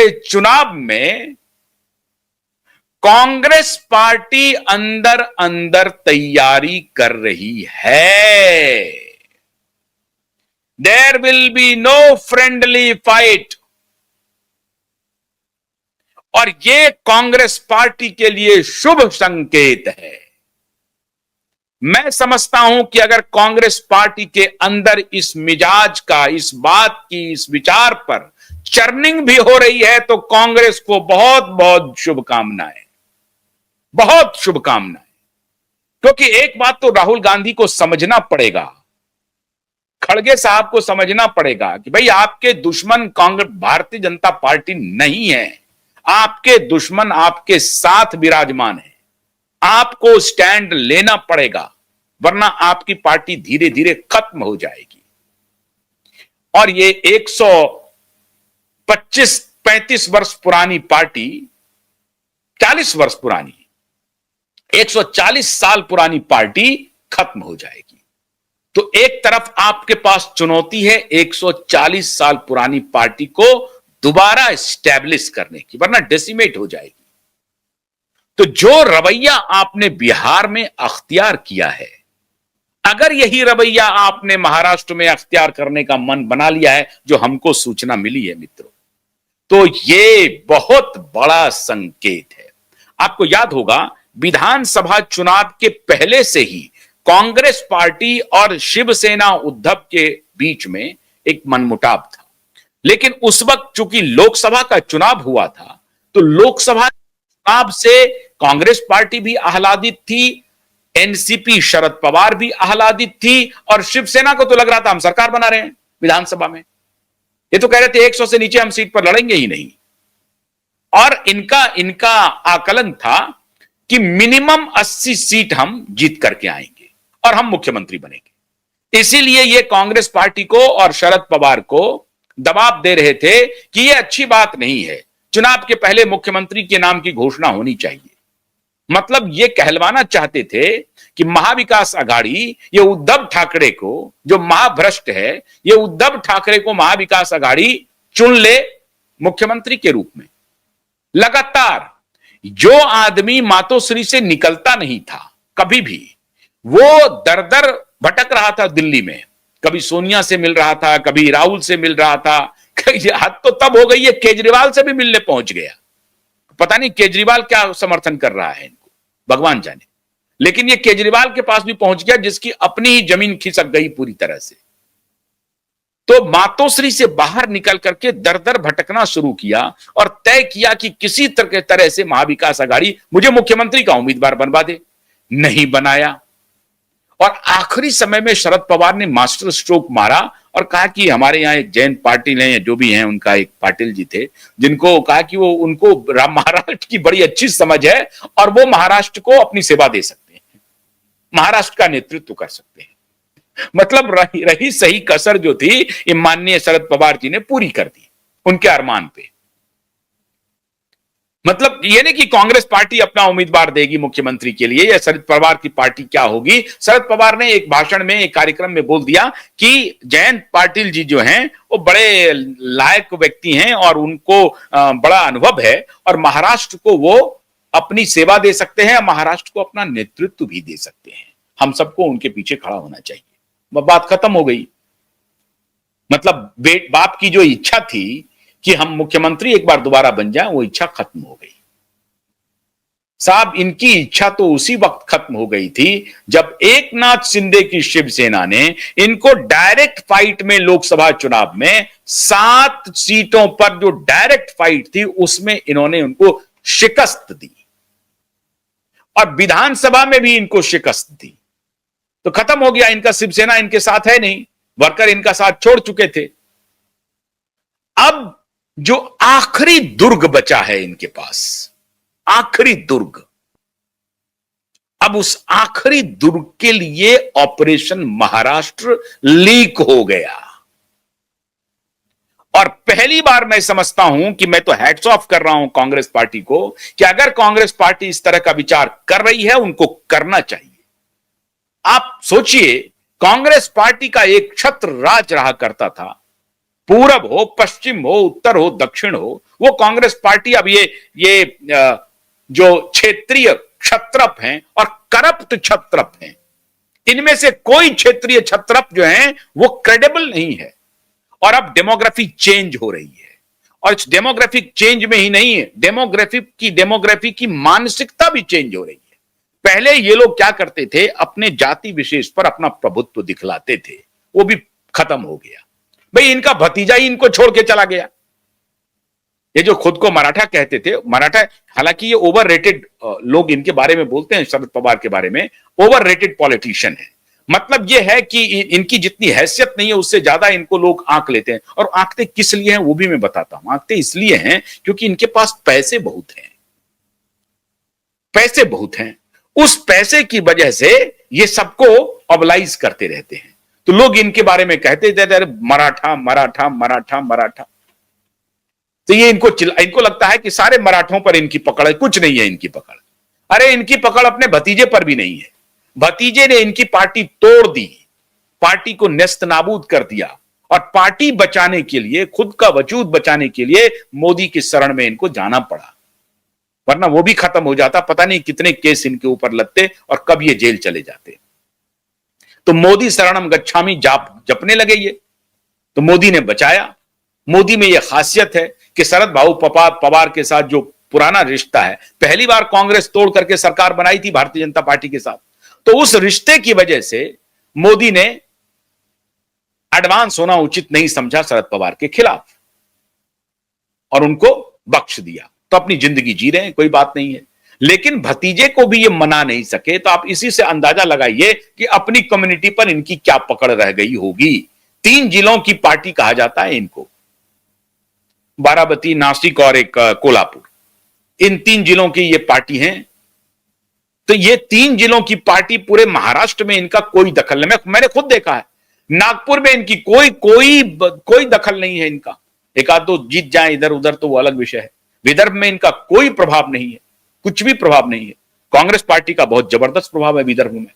चुनाव में कांग्रेस पार्टी अंदर अंदर तैयारी कर रही है। There will be no friendly fight. और ये कांग्रेस पार्टी के लिए शुभ संकेत है। मैं समझता हूं कि अगर कांग्रेस पार्टी के अंदर इस मिजाज का, इस बात की, इस विचार पर चर्निंग भी हो रही है तो कांग्रेस को बहुत बहुत शुभकामनाएं, बहुत शुभकामनाएं। क्योंकि एक बात तो राहुल गांधी को समझना पड़ेगा, खड़गे साहब को समझना पड़ेगा कि भाई आपके दुश्मन कांग्रेस भारतीय जनता पार्टी नहीं है, आपके दुश्मन आपके साथ विराजमान है। आपको स्टैंड लेना पड़ेगा, वरना आपकी पार्टी धीरे धीरे खत्म हो जाएगी। और ये 125-35 वर्ष पुरानी पार्टी, 40 वर्ष पुरानी, 140 साल पुरानी पार्टी खत्म हो जाएगी। तो एक तरफ आपके पास चुनौती है 140 साल पुरानी पार्टी को दोबारा एस्टैब्लिश करने की, वरना डेसिमेट हो जाएगी। तो जो रवैया आपने बिहार में अख्तियार किया है, अगर यही रवैया आपने महाराष्ट्र में अख्तियार करने का मन बना लिया है, जो हमको सूचना मिली है मित्रों, तो ये बहुत बड़ा संकेत है। आपको याद होगा विधानसभा चुनाव के पहले से ही कांग्रेस पार्टी और शिवसेना उद्धव के बीच में एक मनमुटाव था। लेकिन उस वक्त चूंकि लोकसभा का चुनाव हुआ था, तो लोकसभा चुनाव से कांग्रेस पार्टी भी आह्लादित थी, एनसीपी शरद पवार भी आह्लादित थी, और शिवसेना को तो लग रहा था हम सरकार बना रहे हैं विधानसभा में। ये तो कह रहे थे 100 से नीचे हम सीट पर लड़ेंगे ही नहीं। और इनका आकलन था कि मिनिमम 80 सीट हम जीत करके आएंगे और हम मुख्यमंत्री बनेंगे। इसीलिए ये कांग्रेस पार्टी को और शरद पवार को दबाव दे रहे थे कि ये अच्छी बात नहीं है, चुनाव के पहले मुख्यमंत्री के नाम की घोषणा होनी चाहिए। मतलब ये कहलवाना चाहते थे कि महाविकास आघाड़ी ये उद्धव ठाकरे को, जो महाभ्रष्ट है, ये उद्धव ठाकरे को महाविकास आघाड़ी चुन ले मुख्यमंत्री के रूप में। लगातार जो आदमी मातोश्री से निकलता नहीं था कभी भी, वो दर दर भटक रहा था दिल्ली में, कभी सोनिया से मिल रहा था, कभी राहुल से मिल रहा था। हद तो तब हो गई है केजरीवाल से भी मिलने पहुंच गया। पता नहीं केजरीवाल क्या समर्थन कर रहा है इनको, भगवान जाने। लेकिन ये केजरीवाल के पास भी पहुंच गया जिसकी अपनी ही जमीन खिसक गई पूरी तरह से। तो मातोश्री से बाहर निकल करके दर दर भटकना शुरू किया और तय किया कि किसी तरह से महाविकास आघाड़ी मुझे मुख्यमंत्री का उम्मीदवार बनवा दे। नहीं बनाया। और आखिरी समय में शरद पवार ने मास्टर स्ट्रोक मारा और कहा कि हमारे यहाँ एक जयंत पाटिल हैं, जो भी हैं, उनका एक पाटिल जी थे, जिनको कहा कि वो उनको महाराष्ट्र की बड़ी अच्छी समझ है और वो महाराष्ट्र को अपनी सेवा दे सकते हैं, महाराष्ट्र का नेतृत्व कर सकते हैं। मतलब रही सही कसर जो थी, ये माननीय शरद पवार जी ने पूरी कर दी उनके अरमान पे। मतलब ये नहीं कि कांग्रेस पार्टी अपना उम्मीदवार देगी मुख्यमंत्री के लिए या शरद पवार की पार्टी क्या होगी। शरद पवार ने एक भाषण में, एक कार्यक्रम में बोल दिया कि जयंत पाटिल जी जो हैं वो बड़े लायक व्यक्ति हैं और उनको बड़ा अनुभव है और महाराष्ट्र को वो अपनी सेवा दे सकते हैं, महाराष्ट्र को अपना नेतृत्व भी दे सकते हैं। हम सबको उनके पीछे खड़ा होना चाहिए। बात खत्म हो गई। मतलब बाप की जो इच्छा थी कि हम मुख्यमंत्री एक बार दोबारा बन जाएं, वो इच्छा खत्म हो गई। साहब, इनकी इच्छा तो उसी वक्त खत्म हो गई थी जब एकनाथ शिंदे की शिवसेना ने इनको डायरेक्ट फाइट में, लोकसभा चुनाव में 7 सीटों पर जो डायरेक्ट फाइट थी उसमें इन्होंने उनको शिकस्त दी और विधानसभा में भी इनको शिकस्त दी। तो खत्म हो गया। इनका शिवसेना इनके साथ है नहीं, वर्कर इनका साथ छोड़ चुके थे। अब जो आखिरी दुर्ग बचा है इनके पास, आखिरी दुर्ग, अब उस आखिरी दुर्ग के लिए ऑपरेशन महाराष्ट्र लीक हो गया। और पहली बार मैं समझता हूं कि मैं तो हैट्स ऑफ कर रहा हूं कांग्रेस पार्टी को कि अगर कांग्रेस पार्टी इस तरह का विचार कर रही है, उनको करना चाहिए। आप सोचिए, कांग्रेस पार्टी का एक छत्र राज रहा करता था, पूरब हो, पश्चिम हो, उत्तर हो, दक्षिण हो, वो कांग्रेस पार्टी अब जो क्षेत्रीय क्षत्रप हैं और करप्ट क्षत्रप हैं, इनमें से कोई क्षेत्रीय क्षत्रप जो है वो क्रेडिबल नहीं है। और अब डेमोग्राफी चेंज हो रही है, और इस डेमोग्राफिक चेंज में ही नहीं है, डेमोग्राफी की मानसिकता भी चेंज हो रही है। पहले ये लोग क्या करते थे, अपने जाति विशेष पर अपना प्रभुत्व दिखलाते थे, वो भी खत्म हो गया। भाई इनका भतीजा ही इनको छोड़ के चला गया। ये जो खुद को मराठा कहते थे, मराठा, हालांकि ये ओवररेटेड लोग इनके बारे में बोलते हैं, शरद पवार के बारे में ओवररेटेड पॉलिटिशियन है। मतलब ये है कि इनकी जितनी हैसियत नहीं है उससे ज्यादा इनको लोग आंक लेते हैं। और आंकते किस लिए हैं वो भी मैं बताता हूं। आंकते इसलिए हैं क्योंकि इनके पास पैसे बहुत हैं, पैसे बहुत हैं। उस पैसे की वजह से ये सबको ऑबलाइज करते रहते हैं। तो लोग इनके बारे में कहते थे अरे मराठा मराठा मराठा मराठा। तो ये इनको लगता है कि सारे मराठों पर इनकी पकड़ है। कुछ नहीं है इनकी पकड़। अरे इनकी पकड़ अपने भतीजे पर भी नहीं है। भतीजे ने इनकी पार्टी तोड़ दी, पार्टी को नेस्त नाबूद कर दिया, और पार्टी बचाने के लिए, खुद का वजूद बचाने के लिए मोदी की शरण में इनको जाना पड़ा, वरना वो भी खत्म हो जाता। पता नहीं कितने केस इनके ऊपर लगते और कब ये जेल चले जाते। तो मोदी शरणम गच्छामी जपने लगे ये, तो मोदी ने बचाया। मोदी में यह खासियत है कि शरद भाऊ पवार के साथ जो पुराना रिश्ता है, पहली बार कांग्रेस तोड़ करके सरकार बनाई थी भारतीय जनता पार्टी के साथ, तो उस रिश्ते की वजह से मोदी ने एडवांस होना उचित नहीं समझा शरद पवार के खिलाफ और उनको बख्श दिया। तो अपनी जिंदगी जी रहे हैं, कोई बात नहीं है। लेकिन भतीजे को भी ये मना नहीं सके, तो आप इसी से अंदाजा लगाइए कि अपनी कम्युनिटी पर इनकी क्या पकड़ रह गई होगी। 3 जिलों की पार्टी कहा जाता है इनको, बाराबती, नासिक और एक कोल्हापुर। इन 3 जिलों की ये पार्टी है। तो ये 3 जिलों की पार्टी, पूरे महाराष्ट्र में इनका कोई दखल नहीं। मैंने खुद देखा है, नागपुर में इनकी कोई दखल नहीं है इनका। एक आध दो जीत जाए इधर उधर तो वो अलग विषय है। विदर्भ में इनका कोई प्रभाव नहीं है, कुछ भी प्रभाव नहीं है। कांग्रेस पार्टी का बहुत जबरदस्त प्रभाव है विदर्भ में।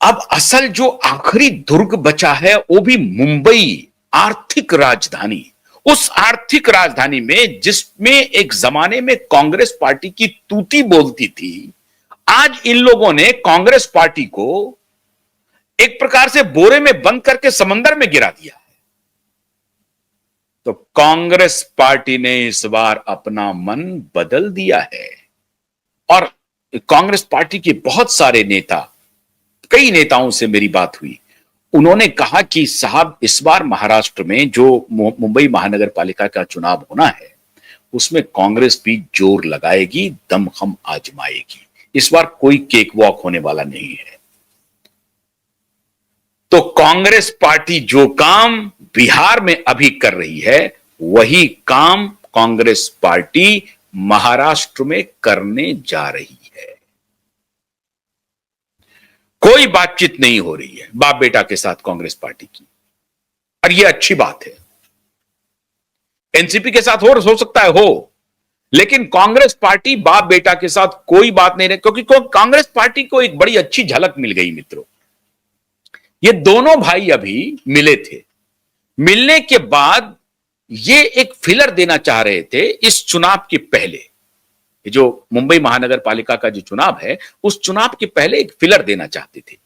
अब असल जो आखिरी दुर्ग बचा है वो भी मुंबई, आर्थिक राजधानी। उस आर्थिक राजधानी में, जिसमें एक जमाने में कांग्रेस पार्टी की तूती बोलती थी, आज इन लोगों ने कांग्रेस पार्टी को एक प्रकार से बोरे में बंद करके समंदर में गिरा दिया है। तो कांग्रेस पार्टी ने इस बार अपना मन बदल दिया है, और कांग्रेस पार्टी के बहुत सारे नेता, कई नेताओं से मेरी बात हुई, उन्होंने कहा कि साहब इस बार महाराष्ट्र में जो मुंबई महानगर पालिका का चुनाव होना है उसमें कांग्रेस भी जोर लगाएगी, दमखम आजमाएगी। इस बार कोई केक वॉक होने वाला नहीं है। तो कांग्रेस पार्टी जो काम बिहार में अभी कर रही है, वही काम कांग्रेस पार्टी महाराष्ट्र में करने जा रही है। कोई बातचीत नहीं हो रही है बाप बेटा के साथ कांग्रेस पार्टी की, और यह अच्छी बात है। एनसीपी के साथ हो सकता है हो, लेकिन कांग्रेस पार्टी बाप बेटा के साथ कोई बात नहीं रही, क्योंकि कांग्रेस पार्टी को एक बड़ी अच्छी झलक मिल गई मित्रों। ये दोनों भाई अभी मिले थे, मिलने के बाद ये एक फिलर देना चाह रहे थे इस चुनाव के पहले। जो मुंबई महानगर पालिका का जो चुनाव है, उस चुनाव के पहले एक फिलर देना चाहते थे।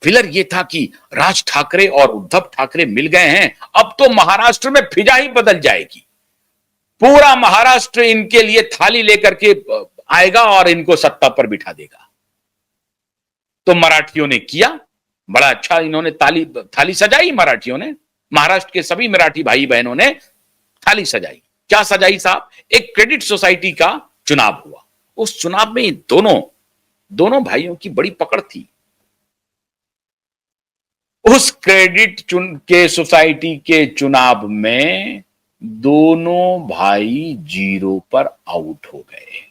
फिलर ये था कि राज ठाकरे और उद्धव ठाकरे मिल गए हैं, अब तो महाराष्ट्र में फिजा ही बदल जाएगी। पूरा महाराष्ट्र इनके लिए थाली लेकर के आएगा और इनको सत्ता पर बिठा देगा। तो मराठियों ने किया, बड़ा अच्छा इन्होंने थाली सजाई। मराठियों ने, महाराष्ट्र के सभी मराठी भाई बहनों ने थाली सजाई। क्या सजाई साहब? एक क्रेडिट सोसाइटी का चुनाव हुआ। उस चुनाव में दोनों भाइयों की बड़ी पकड़ थी। उस क्रेडिट के सोसाइटी के चुनाव में दोनों भाई 0 पर आउट हो गए।